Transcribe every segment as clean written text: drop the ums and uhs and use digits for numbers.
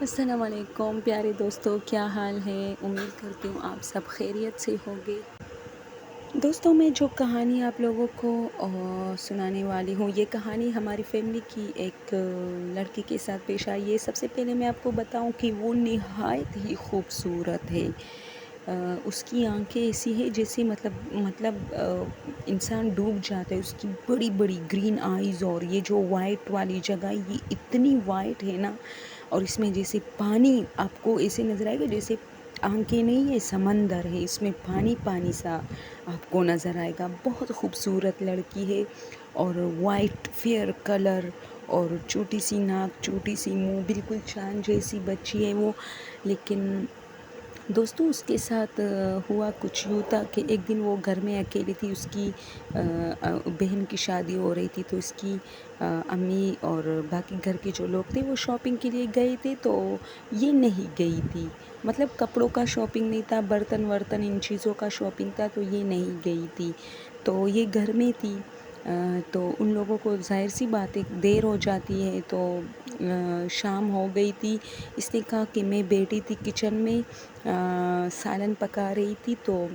السلام علیکم پیارے دوستوں، کیا حال ہے؟ امید کرتی ہوں آپ سب خیریت سے ہوگے۔ دوستوں، میں جو کہانی آپ لوگوں کو سنانے والی ہوں، یہ کہانی ہماری فیملی کی ایک لڑکی کے ساتھ پیش آئی ہے۔ سب سے پہلے میں آپ کو بتاؤں کہ وہ نہایت ہی خوبصورت ہے۔ اس کی آنکھیں ایسی ہے جیسے مطلب انسان ڈوب جاتا ہے۔ اس کی بڑی بڑی گرین آئیز، اور یہ جو وائٹ والی جگہ، یہ اتنی وائٹ ہے نا، اور اس میں جیسے پانی آپ کو ایسے نظر آئے گا جیسے آنکھیں نہیں ہے، سمندر ہے، اس میں پانی پانی سا آپ کو نظر آئے گا۔ بہت خوبصورت لڑکی ہے، اور وائٹ فیئر کلر، اور چھوٹی سی ناک، چھوٹی سی منہ، بالکل چاند جیسی بچی ہے وہ۔ لیکن دوستوں، اس کے ساتھ ہوا کچھ یوں تھا کہ ایک دن وہ گھر میں اکیلی تھی۔ اس کی بہن کی شادی ہو رہی تھی، تو اس کی امی اور باقی گھر کے جو لوگ تھے وہ شاپنگ کے لیے گئے تھے، تو یہ نہیں گئی تھی۔ مطلب کپڑوں کا شاپنگ نہیں تھا، برتن ورتن ان چیزوں کا شاپنگ تھا، تو یہ نہیں گئی تھی، تو یہ گھر میں تھی۔ تو ان لوگوں کو ظاہر سی بات ہے دیر ہو جاتی ہے، تو شام ہو گئی تھی۔ اس نے کہا کہ میں بیٹھی تھی کچن میں، سالن پکا رہی تھی، تو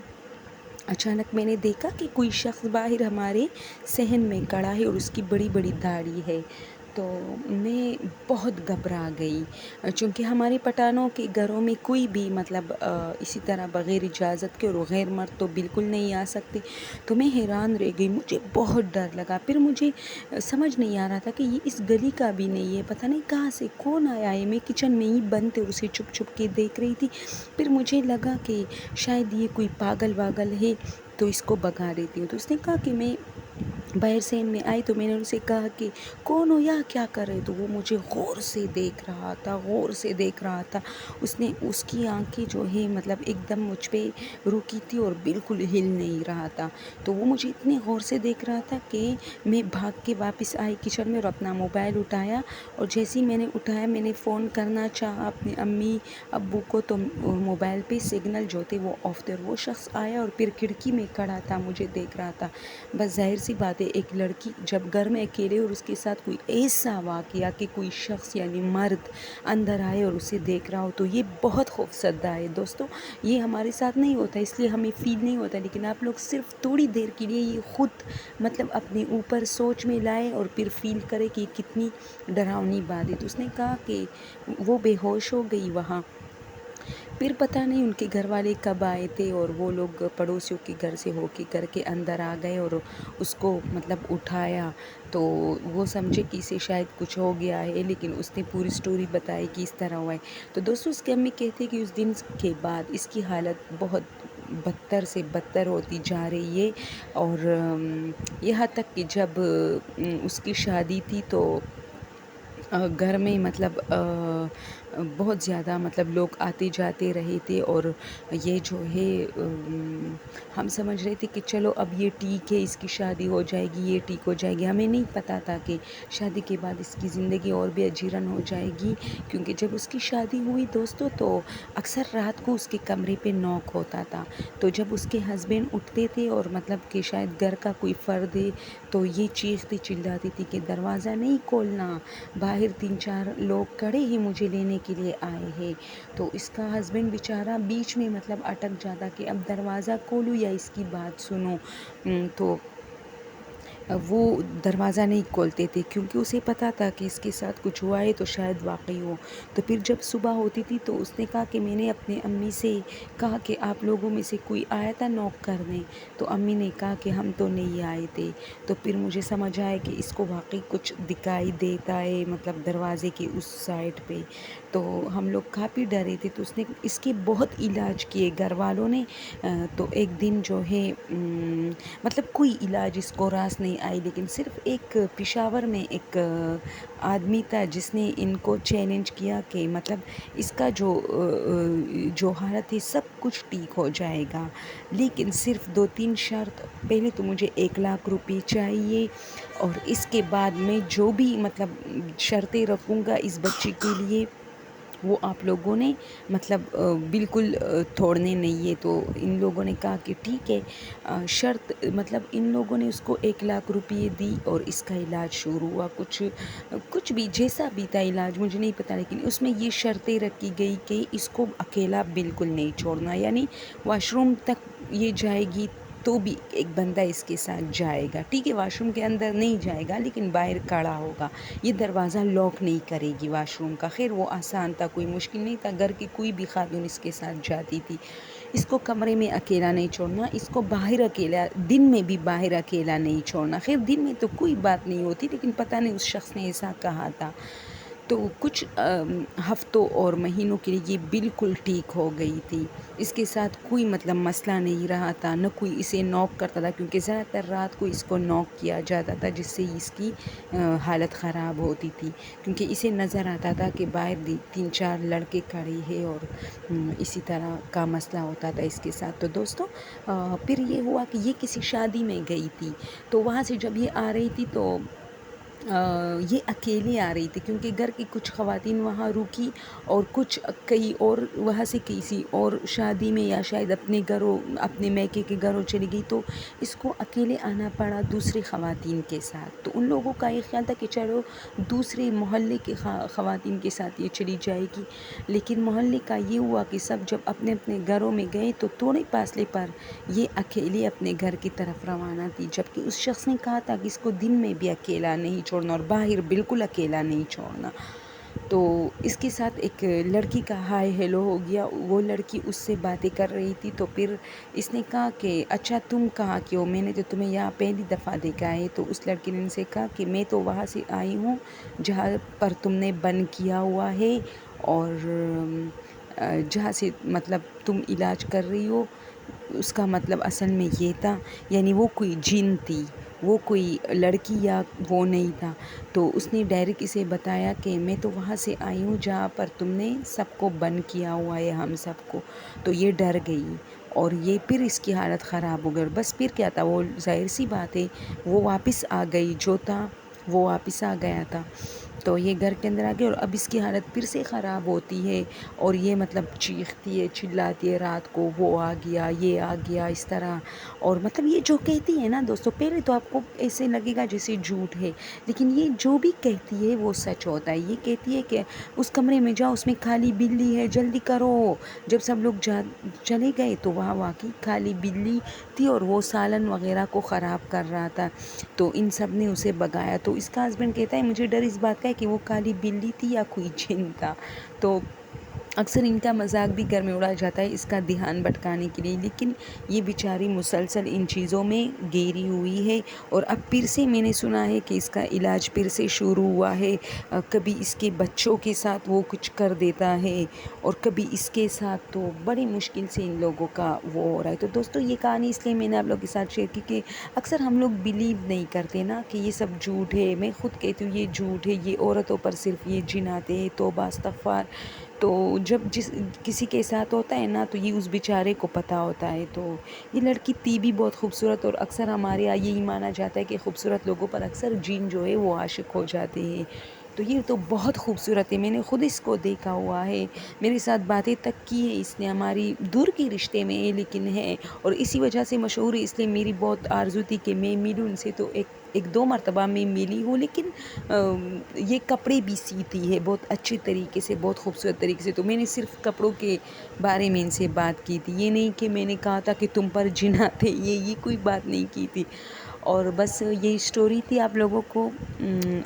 اچانک میں نے دیکھا کہ کوئی شخص باہر ہمارے صحن میں کھڑا ہے، اور اس کی بڑی بڑی داڑھی ہے۔ تو میں بہت گھبرا گئی، چونکہ ہمارے پٹھانوں کے گھروں میں کوئی بھی مطلب اسی طرح بغیر اجازت کے اور غیر مرد تو بالکل نہیں آ سکتے۔ تو میں حیران رہ گئی، مجھے بہت ڈر لگا۔ پھر مجھے سمجھ نہیں آ رہا تھا کہ یہ اس گلی کا بھی نہیں ہے، پتہ نہیں کہاں سے کون آیا ہے۔ میں کچن میں ہی بند تھے، اسے چھپ چھپ کے دیکھ رہی تھی۔ پھر مجھے لگا کہ شاید یہ کوئی پاگل واگل ہے، تو اس کو بھگا دیتی ہوں۔ تو اس نے کہا کہ میں باہر صحن میں آئی، تو میں نے ان سے کہا کہ کون ہو یا کیا کر رہے؟ تو وہ مجھے غور سے دیکھ رہا تھا، غور سے دیکھ رہا تھا۔ اس کی آنکھیں جو ہے مطلب ایک دم مجھ پہ رکی تھی، اور بالکل ہل نہیں رہا تھا۔ تو وہ مجھے اتنے غور سے دیکھ رہا تھا کہ میں بھاگ کے واپس آئی کچن میں، اور اپنا موبائل اٹھایا، اور جیسے ہی میں نے اٹھایا، میں نے فون کرنا چاہا اپنی امی ابو کو، تو موبائل پہ سگنل جو تھے وہ آف تھے۔ وہ شخص آیا اور پھر کھڑکی میں کھڑا تھا، مجھے دیکھ رہا تھا۔ بس ظاہر سی بات ہے، ایک لڑکی جب گھر میں اکیلے اور اس کے ساتھ کوئی ایسا واقعہ کہ کوئی شخص یعنی مرد اندر آئے اور اسے دیکھ رہا ہو، تو یہ بہت خوفزدہ ہے۔ دوستوں، یہ ہمارے ساتھ نہیں ہوتا، اس لیے ہمیں فیل نہیں ہوتا، لیکن آپ لوگ صرف تھوڑی دیر کے لیے یہ خود مطلب اپنے اوپر سوچ میں لائے، اور پھر فیل کرے کہ کتنی ڈراؤنی بات ہے۔ تو اس نے کہا کہ وہ بے ہوش ہو گئی وہاں۔ پھر پتہ نہیں ان کے گھر والے کب آئے تھے، اور وہ لوگ پڑوسیوں کے گھر سے ہو کے کر کے اندر آ گئے، اور اس کو مطلب اٹھایا، تو وہ سمجھے کہ اسے شاید کچھ ہو گیا ہے، لیکن اس نے پوری سٹوری بتائی کہ اس طرح ہوا ہے۔ تو دوستوں، اس کی امی کہتے کہ اس دن کے بعد اس کی حالت بہت بدتر سے بدتر ہوتی جا رہی ہے، اور یہاں تک کہ جب اس کی شادی تھی، تو گھر میں مطلب بہت زیادہ مطلب لوگ آتے جاتے رہے تھے، اور یہ جو ہے ہم سمجھ رہے تھے کہ چلو اب یہ ٹھیک ہے، اس کی شادی ہو جائے گی، یہ ٹھیک ہو جائے گی۔ ہمیں نہیں پتہ تھا کہ شادی کے بعد اس کی زندگی اور بھی اجیرن ہو جائے گی، کیونکہ جب اس کی شادی ہوئی دوستوں، تو اکثر رات کو اس کے کمرے پہ نوک ہوتا تھا۔ تو جب اس کے ہسبینڈ اٹھتے تھے، اور مطلب کہ شاید گھر کا کوئی فرد ہے، تو یہ چیختی چلاتی تھی کہ دروازہ نہیں کھولنا، باہر 3-4 لوگ کھڑے ہیں، مجھے لینے کے لیے آئے ہیں۔ تو اس کا ہسبینڈ بیچارہ بیچ میں مطلب اٹک جاتا کہ اب دروازہ کھولوں یا اس کی بات سنوں۔ تو وہ دروازہ نہیں کھولتے تھے، کیونکہ اسے پتہ تھا کہ اس کے ساتھ کچھ ہوا ہے تو شاید واقعی ہو۔ تو پھر جب صبح ہوتی تھی، تو اس نے کہا کہ میں نے اپنے امی سے کہا کہ آپ لوگوں میں سے کوئی آیا تھا نوک کرنے؟ تو امی نے کہا کہ ہم تو نہیں آئے تھے۔ تو پھر مجھے سمجھ آیا کہ اس کو واقعی کچھ دکھائی دیتا ہے، مطلب دروازے کے اس سائڈ پہ۔ تو ہم لوگ کافی ڈرے تھے، تو اس نے اس کے بہت علاج کیے گھر والوں نے۔ تو ایک دن جو ہے مطلب کوئی علاج اس کو راس نہیں آئی، لیکن صرف ایک پشاور میں ایک آدمی تھا جس نے ان کو چیلنج کیا کہ مطلب اس کا جو حالت ہے سب کچھ ٹھیک ہو جائے گا، لیکن صرف 2-3 شرط: پہلے تو مجھے 1,00,000 روپے چاہیے، اور اس کے بعد میں جو بھی مطلب شرطیں رکھوں گا اس بچے کے لیے، وہ آپ لوگوں نے مطلب بالکل توڑنے نہیں ہے۔ تو ان لوگوں نے کہا کہ ٹھیک ہے، شرط مطلب ان لوگوں نے اس کو 1,00,000 روپیے دی اور اس کا علاج شروع ہوا۔ کچھ بھی جیسا بھی تھا علاج مجھے نہیں پتہ، لیکن اس میں یہ شرطیں رکھی گئی کہ اس کو اکیلا بالکل نہیں چھوڑنا، یعنی واش روم تک یہ جائے گی تو بھی ایک بندہ اس کے ساتھ جائے گا، ٹھیک ہے، واش روم کے اندر نہیں جائے گا لیکن باہر کھڑا ہوگا، یہ دروازہ لاک نہیں کرے گی واش روم کا۔ خیر وہ آسان تھا، کوئی مشکل نہیں تھا، گھر کی کوئی بھی خاتون اس کے ساتھ جاتی تھی۔ اس کو کمرے میں اکیلا نہیں چھوڑنا، اس کو باہر اکیلا، دن میں بھی باہر اکیلا نہیں چھوڑنا۔ خیر دن میں تو کوئی بات نہیں ہوتی، لیکن پتہ نہیں اس شخص نے ایسا کہا تھا۔ تو کچھ ہفتوں اور مہینوں کے لیے یہ بالکل ٹھیک ہو گئی تھی، اس کے ساتھ کوئی مطلب مسئلہ نہیں رہا تھا، نہ کوئی اسے نوک کرتا تھا، کیونکہ زیادہ تر رات کو اس کو نوک کیا جاتا تھا جس سے اس کی حالت خراب ہوتی تھی، کیونکہ اسے نظر آتا تھا کہ باہر 3-4 لڑکے کھڑے ہیں اور اسی طرح کا مسئلہ ہوتا تھا اس کے ساتھ۔ تو دوستوں پھر یہ ہوا کہ یہ کسی شادی میں گئی تھی، تو وہاں سے جب یہ آ رہی تھی تو یہ اکیلے آ رہی تھی، کیونکہ گھر کی کچھ خواتین وہاں رکی اور کچھ کئی اور وہاں سے کسی اور شادی میں یا شاید اپنے میکے کے گھروں چلی گئی، تو اس کو اکیلے آنا پڑا دوسری خواتین کے ساتھ۔ تو ان لوگوں کا یہ خیال تھا کہ چلو دوسرے محلے کے خواتین کے ساتھ یہ چلی جائے گی، لیکن محلے کا یہ ہوا کہ سب جب اپنے اپنے گھروں میں گئے تو تھوڑے فاصلے پر یہ اکیلے اپنے گھر کی طرف روانہ تھی، جبکہ اس شخص نے کہا تھا کہ اس کو دن میں بھی اکیلا نہیں چھوڑنا اور باہر بالکل اکیلا نہیں چھوڑنا۔ تو اس کے ساتھ ایک لڑکی کا ہائے ہیلو ہو گیا، وہ لڑکی اس سے باتیں کر رہی تھی، تو پھر اس نے کہا کہ اچھا تم کہاں کی ہو، میں نے تو تمہیں یہاں پہلی دفعہ دیکھا ہے۔ تو اس لڑکی نے ان سے کہا کہ میں تو وہاں سے آئی ہوں جہاں پر تم نے بند کیا ہوا ہے، اور جہاں سے مطلب تم علاج کر رہی ہو اس کا مطلب اصل میں یہ تھا، یعنی وہ کوئی جن تھی، وہ کوئی لڑکی یا وہ نہیں تھا۔ تو اس نے ڈائریکٹ اسے بتایا کہ میں تو وہاں سے آئی ہوں جہاں پر تم نے سب کو بند کیا ہوا ہے، ہم سب کو۔ تو یہ ڈر گئی اور یہ پھر اس کی حالت خراب ہو گئی، اور بس پھر کیا تھا، وہ ظاہر سی بات ہے وہ واپس آ گئی، جو تھا وہ واپس آ گیا تھا۔ تو یہ گھر کے اندر آ گئی اور اب اس کی حالت پھر سے خراب ہوتی ہے، اور یہ مطلب چیختی ہے، چلاتی ہے رات کو، وہ آ گیا، یہ آ گیا، اس طرح۔ اور مطلب یہ جو کہتی ہے نا دوستو، پہلے تو آپ کو ایسے لگے گا جیسے جھوٹ ہے، لیکن یہ جو بھی کہتی ہے وہ سچ ہوتا ہے۔ یہ کہتی ہے کہ اس کمرے میں جاؤ، اس میں کالی بلی ہے، جلدی کرو۔ جب سب لوگ چلے گئے تو وہاں واقعی کالی بلی تھی اور وہ سالن وغیرہ کو خراب کر رہا تھا، تو ان سب نے اسے بھگایا۔ تو اس کا ہسبینڈ کہتا ہے مجھے ڈر اس بات کا ہے کہ وہ کالی بلی تھی یا کوئی جن تھا۔ تو اکثر ان کا مذاق بھی گھر میں اڑایا جاتا ہے اس کا دھیان بھٹکانے کے لیے، لیکن یہ بیچاری مسلسل ان چیزوں میں گھری ہوئی ہے، اور اب پھر سے میں نے سنا ہے کہ اس کا علاج پھر سے شروع ہوا ہے۔ کبھی اس کے بچوں کے ساتھ وہ کچھ کر دیتا ہے اور کبھی اس کے ساتھ، تو بڑی مشکل سے ان لوگوں کا وہ ہو رہا ہے۔ تو دوستو یہ کہانی اس لیے میں نے آپ لوگوں کے ساتھ شیئر کی کہ اکثر ہم لوگ بلیو نہیں کرتے نا کہ یہ سب جھوٹ ہے، میں خود کہتی ہوں یہ جھوٹ ہے، یہ عورتوں پر صرف یہ جن آتے ہیں، توبہ استغفار۔ تو جب کسی کے ساتھ ہوتا ہے نا تو یہ اس بیچارے کو پتہ ہوتا ہے۔ تو یہ لڑکی تھی بھی بہت خوبصورت، اور اکثر ہمارے یہاں یہی مانا جاتا ہے کہ خوبصورت لوگوں پر اکثر جن جو ہے وہ عاشق ہو جاتے ہیں۔ تو یہ تو بہت خوبصورت ہے، میں نے خود اس کو دیکھا ہوا ہے، میرے ساتھ باتیں تک کی ہے اس نے، ہماری دور کی رشتے میں ہے لیکن ہے، اور اسی وجہ سے مشہور ہے، اس لیے میری بہت آرزو تھی کہ میں ملوں ان سے۔ تو ایک دو مرتبہ میں ملی ہوں، لیکن یہ کپڑے بھی سیتی ہے بہت اچھے طریقے سے، بہت خوبصورت طریقے سے۔ تو میں نے صرف کپڑوں کے بارے میں ان سے بات کی تھی، یہ نہیں کہ میں نے کہا تھا کہ تم پر جن آتے، یہ کوئی بات نہیں کی تھی۔ اور بس یہ اسٹوری تھی آپ لوگوں کو،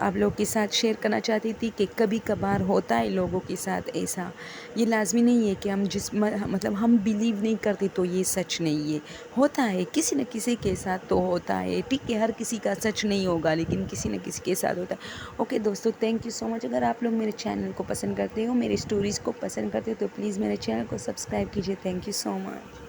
آپ لوگوں کے ساتھ شیئر کرنا چاہتی تھی کہ کبھی کبھار ہوتا ہے لوگوں کے ساتھ ایسا، یہ لازمی نہیں ہے کہ ہم مطلب ہم بلیو نہیں کرتے تو یہ سچ نہیں ہے، ہوتا ہے کسی نہ کسی کے ساتھ تو ہوتا ہے، ٹھیک ہے، ہر کسی کا سچ نہیں ہوگا لیکن کسی نہ کسی کے ساتھ ہوتا ہے۔ اوکے دوستو، تھینک یو سو مچ۔ اگر آپ لوگ میرے چینل کو پسند کرتے ہو، میرے اسٹوریز کو پسند کرتے ہو، تو پلیز میرے چینل کو سبسکرائب کیجیے۔ Thank you so much.